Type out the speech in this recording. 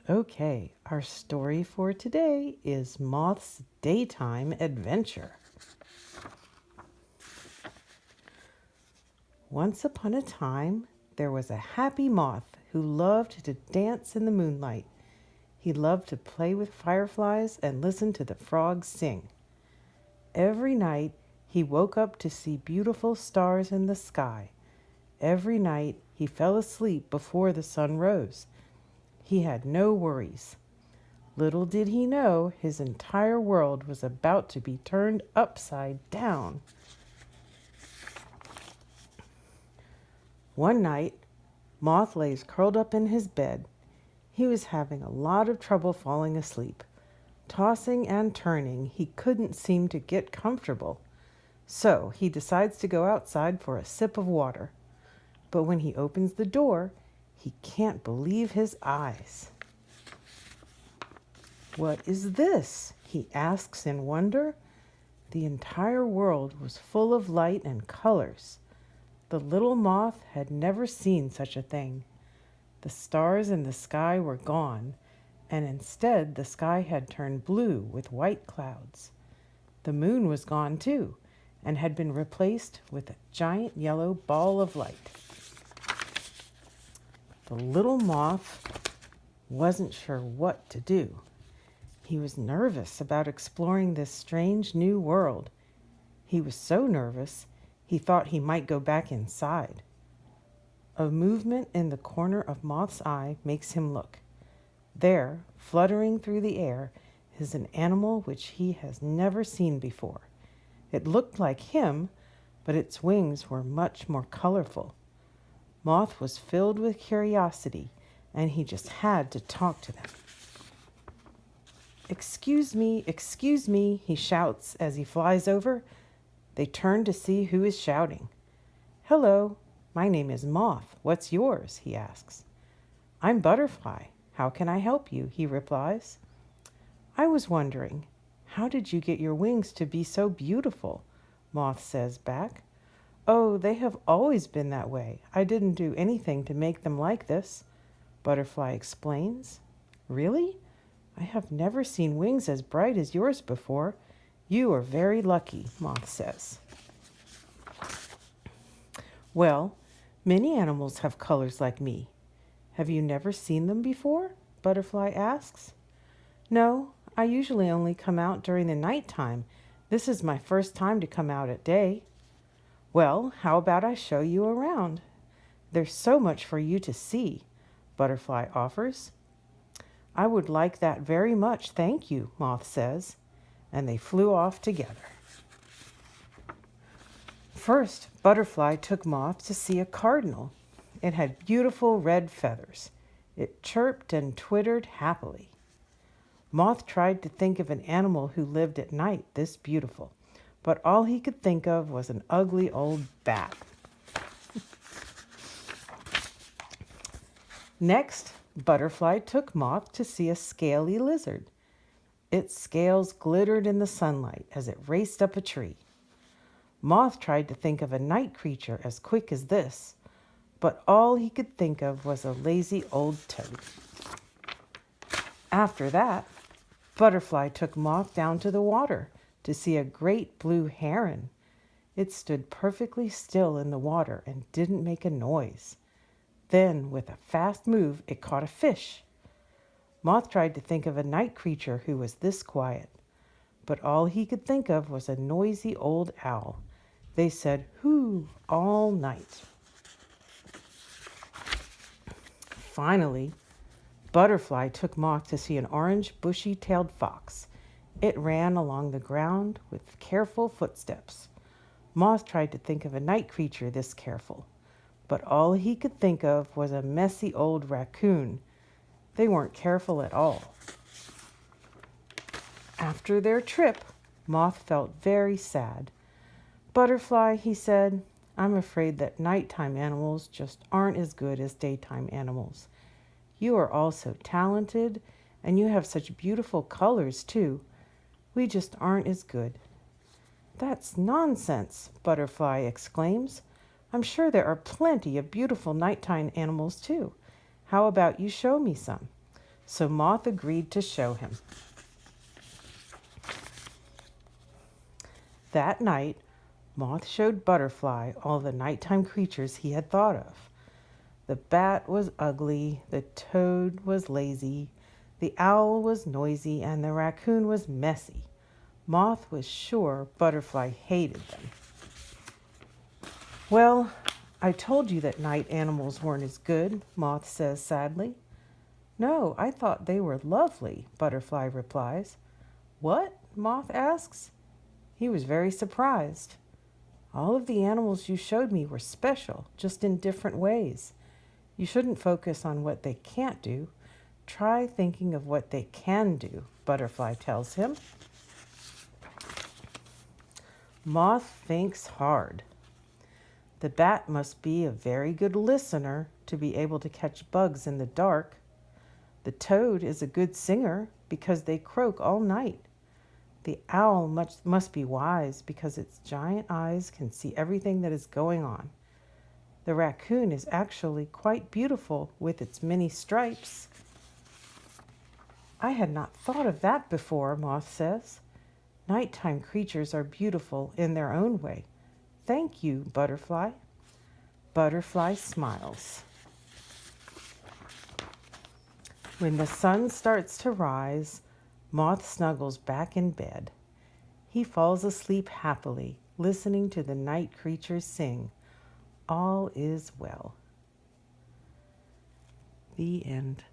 Okay, our story for today is Moth's Daytime Adventure. Once upon a time, there was a happy moth who loved to dance in the moonlight. He loved to play with fireflies and listen to the frogs sing. Every night, he woke up to see beautiful stars in the sky. Every night, he fell asleep before the sun rose. He had no worries. Little did he know his entire world was about to be turned upside down. One night, Moth lay curled up in his bed. He was having a lot of trouble falling asleep. Tossing and turning, he couldn't seem to get comfortable. So he decides to go outside for a sip of water. But when he opens the door, he can't believe his eyes. "What is this?" he asks in wonder. The entire world was full of light and colors. The little moth had never seen such a thing. The stars in the sky were gone, and instead the sky had turned blue with white clouds. The moon was gone too, and had been replaced with a giant yellow ball of light. The little moth wasn't sure what to do. He was nervous about exploring this strange new world. He was so nervous, he thought he might go back inside. A movement in the corner of Moth's eye makes him look. There, fluttering through the air, is an animal which he has never seen before. It looked like him, but its wings were much more colorful. Moth was filled with curiosity, and he just had to talk to them. excuse me," he shouts as he flies over. They turn to see who is shouting. "Hello, my name is Moth. What's yours?" he asks. "I'm Butterfly. How can I help you?" he replies. "I was wondering, how did you get your wings to be so beautiful?" Moth says back. "Oh, they have always been that way. I didn't do anything to make them like this," Butterfly explains. "Really? I have never seen wings as bright as yours before. You are very lucky," Moth says. "Well, many animals have colors like me. Have you never seen them before?" Butterfly asks. "No, I usually only come out during the night time. This is my first time to come out at day." "Well, how about I show you around? There's so much for you to see," Butterfly offers. "I would like that very much, thank you," Moth says, and they flew off together. First, Butterfly took Moth to see a cardinal. It had beautiful red feathers. It chirped and twittered happily. Moth tried to think of an animal who lived at night this beautiful, but all he could think of was an ugly old bat. Next, Butterfly took Moth to see a scaly lizard. Its scales glittered in the sunlight as it raced up a tree. Moth tried to think of a night creature as quick as this, but all he could think of was a lazy old toad. After that, Butterfly took Moth down to the water to see a great blue heron. It stood perfectly still in the water and didn't make a noise. Then, with a fast move, it caught a fish. Moth tried to think of a night creature who was this quiet, but all he could think of was a noisy old owl. They said, "Hoo," all night. Finally, Butterfly took Moth to see an orange, bushy-tailed fox. It ran along the ground with careful footsteps. Moth tried to think of a night creature this careful, but all he could think of was a messy old raccoon. They weren't careful at all. After their trip, Moth felt very sad. "Butterfly," he said, "I'm afraid that nighttime animals just aren't as good as daytime animals. You are all so talented, and you have such beautiful colors, too. We just aren't as good." "That's nonsense," Butterfly exclaims. "I'm sure there are plenty of beautiful nighttime animals, too. How about you show me some?" So Moth agreed to show him. That night, Moth showed Butterfly all the nighttime creatures he had thought of. The bat was ugly, the toad was lazy, the owl was noisy, and the raccoon was messy. Moth was sure Butterfly hated them. Well, I told you that night animals weren't as good, Moth says sadly. No, I thought they were lovely, Butterfly replies. What? Moth asks. He was very surprised. All of the animals you showed me were special, just in different ways. You shouldn't focus on what they can't do. Try thinking of what they can do, Butterfly tells him. Moth thinks hard. The bat must be a very good listener to be able to catch bugs in the dark. The toad is a good singer because they croak all night. The owl must be wise because its giant eyes can see everything that is going on. The raccoon is actually quite beautiful with its many stripes. I had not thought of that before, Moth says. Nighttime creatures are beautiful in their own way. Thank you, Butterfly. Butterfly smiles. When the sun starts to rise, Moth snuggles back in bed. He falls asleep happily, listening to the night creatures sing. All is well. The end.